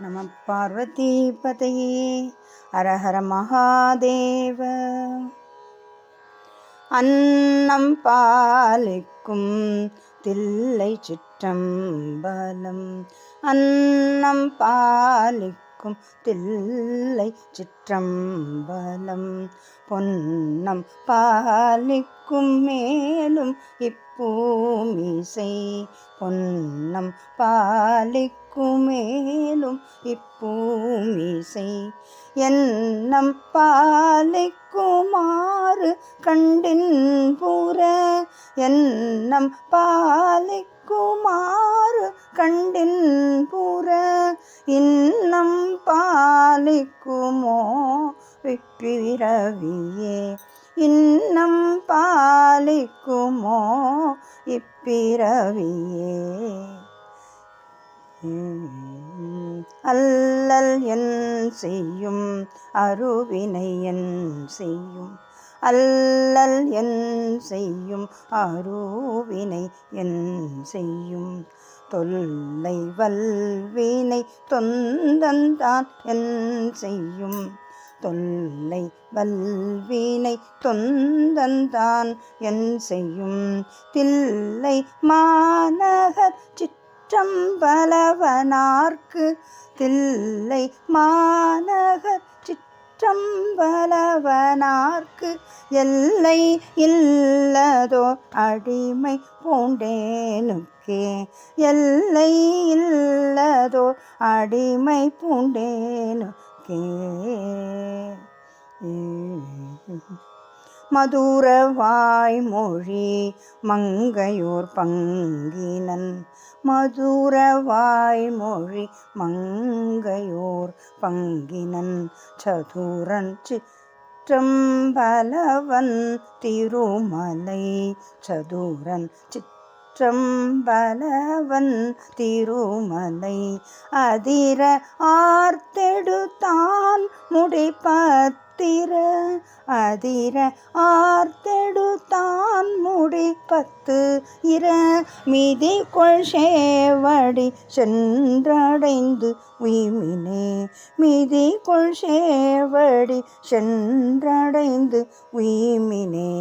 நம பார்வதி பதையே ஹரஹர மகாதேவ. அன்னம் பாலிக்கும் தில்லை சிற்றம்பலம், அன்னம் பாலிக்கும் தில்லை சிற்றம்பலம், பொன்னம் பாலிக்கும் மேலும் இப்பூமிசை, பொன்னம் பாலிக்கும் மேலும் இப்பூமிசை, எண்ணம் பாலிக்குமாறு கண்டின் புற, எண்ணம் பாலிக்குமாறு கண்டின் புற, இன்னம் பாலிக்குமோ இப்பிறவியே, இன்னம் பாலிக்குமோ இப்பிறவியே. அல்லல் என் செய்யும் அருவினை என் செய்யும், அல்லல் என் செய்யும் அருவினை என் செய்யும், தொல்லை வல்வினை தொந்தந்தான் என் செய்யும், தொல்லை வல்வினை தொந்தந்தான் என் செய்யும், தில்லை மாநகர் சிற்றம்பலவனார்க்கு, தில்லை மாநகர் சிற்றம்பலவனார்க்கு, எல்லை இல்லதோ அடிமை பூண்டேனுக்கே, எல்லை இல்லதோ அடிமை பூண்டேனுக்கே. மதுர வாய்மொழி மங்கையோர் பங்கினன், மதுர வாய்மொழி மங்கையோர் பங்கினன், சதுரன் சிற்றம்பலவன் திருமலை, சதுரன் சிற்றம்பலவன் திருமலை, அதிர ஆர்த்தெடுத்தான் முடிப்பத்திர, அதிர ஆர்த்தெடுத்தான் முடிப்பத்து இர, மிதி கொள் சேவடி சென்றடைந்து உய்மினே, மிதி கொள் சேவடி சென்றடைந்து உய்மினே.